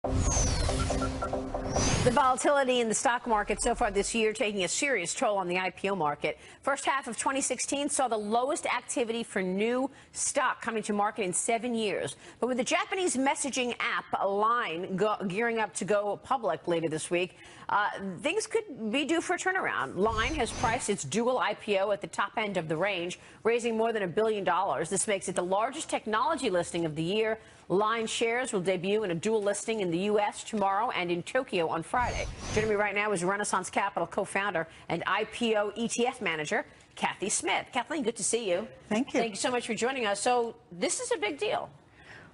The volatility in the stock market so far this year taking a serious toll on the IPO market. First half of 2016 saw the lowest activity for new stock coming to market in 7 years. But with the Japanese messaging app Line gearing up to go public later this week, things could be due for a turnaround. Line has priced its dual IPO at the top end of the range, raising more than $1 billion. This makes it the largest technology listing of the year. Line shares will debut in a dual listing in the U.S. tomorrow and in Tokyo on Friday. Joining me right now is Renaissance Capital co-founder and IPO ETF manager, Kathy Smith. Kathleen, good to see you. Thank you. Thank you so much for joining us. So this is a big deal.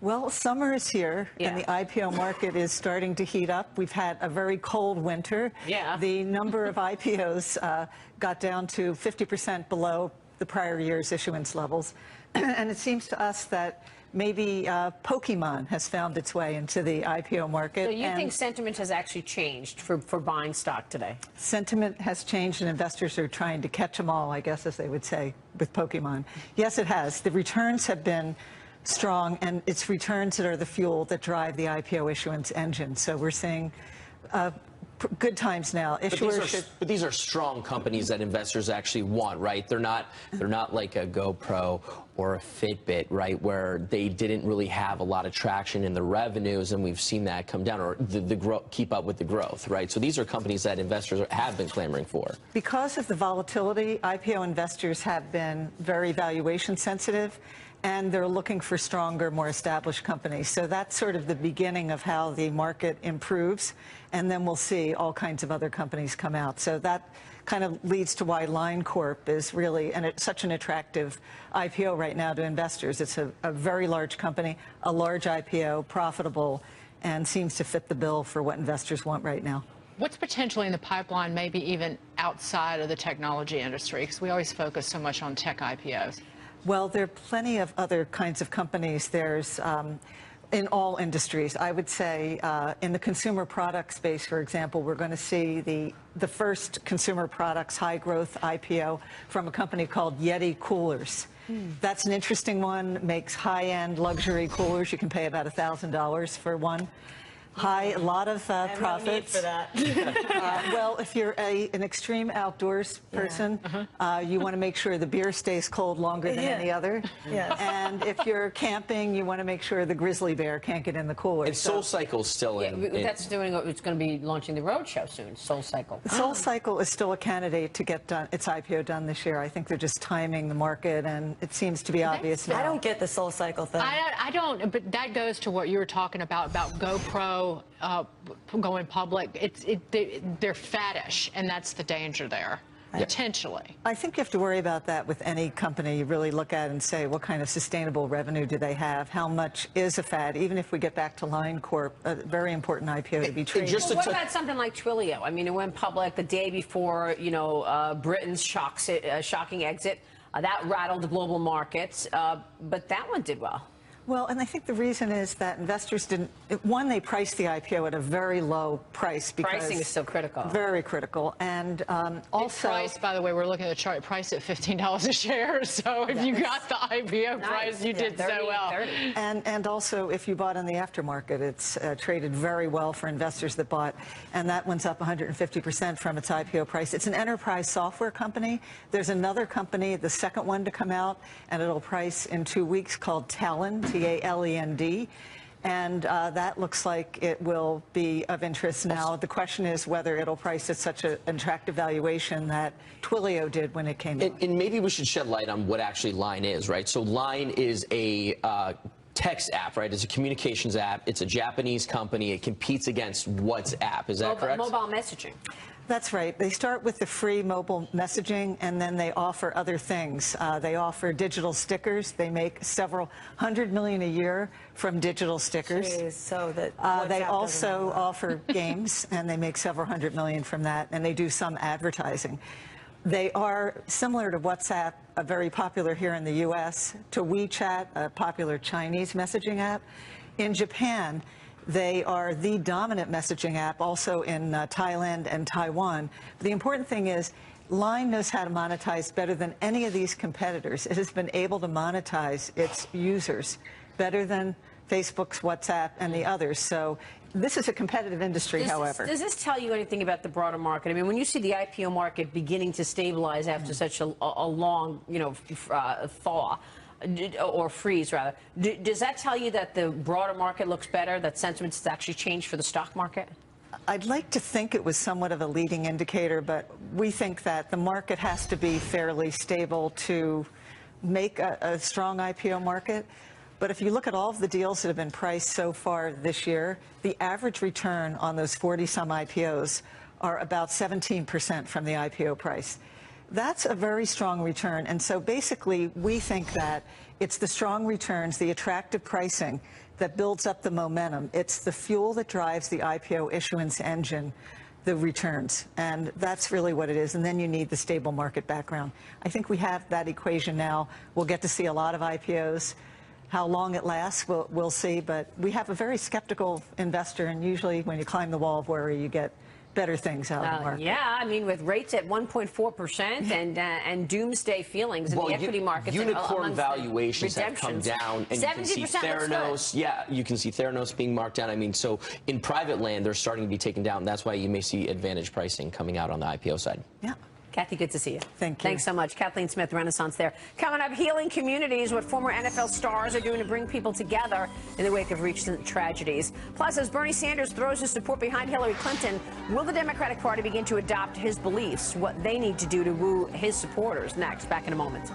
Well, summer is here, and the IPO market is starting to heat up. We've had a very cold winter. Yeah. The number of IPOs got down to 50% below the prior year's issuance levels. And it seems to us that maybe Pokemon has found its way into the IPO market. So you think sentiment has actually changed for buying stock today? Sentiment has changed, and investors are trying to catch them all, I guess, as they would say, with Pokemon. Yes, it has. The returns have been strong, and it's returns that are the fuel that drive the IPO issuance engine. So we're seeing good times now. But these are strong companies that investors actually want, right? They're not like a GoPro or a Fitbit, right, where they didn't really have a lot of traction in the revenues, and we've seen that come down, or keep up with the growth, right? So these are companies that investors have been clamoring for. Because of the volatility, IPO investors have been very valuation sensitive, and they're looking for stronger, more established companies. So that's sort of the beginning of how the market improves, and then we'll see all kinds of other companies come out. So that kind of leads to why Line Corp is really, and it's such an attractive IPO right now to investors. It's a very large company, a large IPO, profitable, and seems to fit the bill for what investors want right now. What's potentially in the pipeline, maybe even outside of the technology industry? Because we always focus so much on tech IPOs. Well, there are plenty of other kinds of companies. There's in all industries. I would say in the consumer product space, for example, we're going to see the first consumer products high growth IPO from a company called Yeti Coolers. That's an interesting one. Makes high-end luxury coolers. You can pay about $1,000 for one. A lot of profits. No need for that. Well, if you're an extreme outdoors person, you want to make sure the beer stays cold longer than any other. And if you're camping, you want to make sure the grizzly bear can't get in the cooler. And SoulCycle's still in. That's doing. It's going to be launching the roadshow soon. SoulCycle. SoulCycle is still a candidate to get its IPO done this year. I think they're just timing the market, and it seems to be obvious now. I don't get the SoulCycle thing. I don't, but that goes to what you were talking about GoPro going public. They're faddish, and that's the danger there, potentially. I think you have to worry about that with any company. You really look at and say, what kind of sustainable revenue do they have? How much is a fad? Even if we get back to Line Corp, a very important IPO to be traded. What about something like Twilio? I mean, it went public the day before, Britain's shocking exit. That rattled the global markets, but that one did well. Well, and I think the reason is that investors didn't, one, they priced the IPO at a very low price. Because pricing is so critical. Very critical. And also... Price, by the way, we're looking at the chart, price at $15 a share. So if you got the IPO price, you did 30, so well. 30. And also, if you bought in the aftermarket, it's traded very well for investors that bought. And that one's up 150% from its IPO price. It's an enterprise software company. There's another company, the second one to come out, and it'll price in 2 weeks, called Talend. Talend, and that looks like it will be of interest now. The question is whether it'll price at such an attractive valuation that Twilio did when it came out. And maybe we should shed light on what actually Line is, right? So Line is a text app, right? It's a communications app. It's a Japanese company. It competes against WhatsApp. Is that correct? Mobile messaging. That's right. They start with the free mobile messaging, and then they offer other things. They offer digital stickers. They make several $100 million a year from digital stickers. Jeez, so that they also offer games, and they make several $100 million from that, and they do some advertising. They are similar to WhatsApp, very popular here in the U.S., to WeChat, a popular Chinese messaging app. In Japan, they are the dominant messaging app, also in Thailand and Taiwan. But the important thing is, Line knows how to monetize better than any of these competitors. It has been able to monetize its users better than Facebook's, WhatsApp, and the others. So This is a competitive industry, however. Does this tell you anything about the broader market? I mean, when you see the IPO market beginning to stabilize after such a long, thaw, or freeze, rather, does that tell you that the broader market looks better, that sentiment has actually changed for the stock market? I'd like to think it was somewhat of a leading indicator, but we think that the market has to be fairly stable to make a strong IPO market. But if you look at all of the deals that have been priced so far this year, the average return on those 40-some IPOs are about 17% from the IPO price. That's a very strong return. And so basically, we think that it's the strong returns, the attractive pricing that builds up the momentum. It's the fuel that drives the IPO issuance engine, the returns. And that's really what it is. And then you need the stable market background. I think we have that equation now. We'll get to see a lot of IPOs. How long it lasts, we'll see. But we have a very skeptical investor. And usually when you climb the wall of worry, you get better things out of the market. Yeah, I mean, with rates at 1.4% and doomsday feelings in the equity markets. Unicorn valuations have come down, and you can see Theranos. Yeah, you can see Theranos being marked down. I mean, so in private land, they're starting to be taken down. That's why you may see advantage pricing coming out on the IPO side. Yeah. Kathy, good to see you. Thank you. Thanks so much. Kathleen Smith, Renaissance there. Coming up, healing communities, what former NFL stars are doing to bring people together in the wake of recent tragedies. Plus, as Bernie Sanders throws his support behind Hillary Clinton, will the Democratic Party begin to adopt his beliefs, what they need to do to woo his supporters? Next, back in a moment.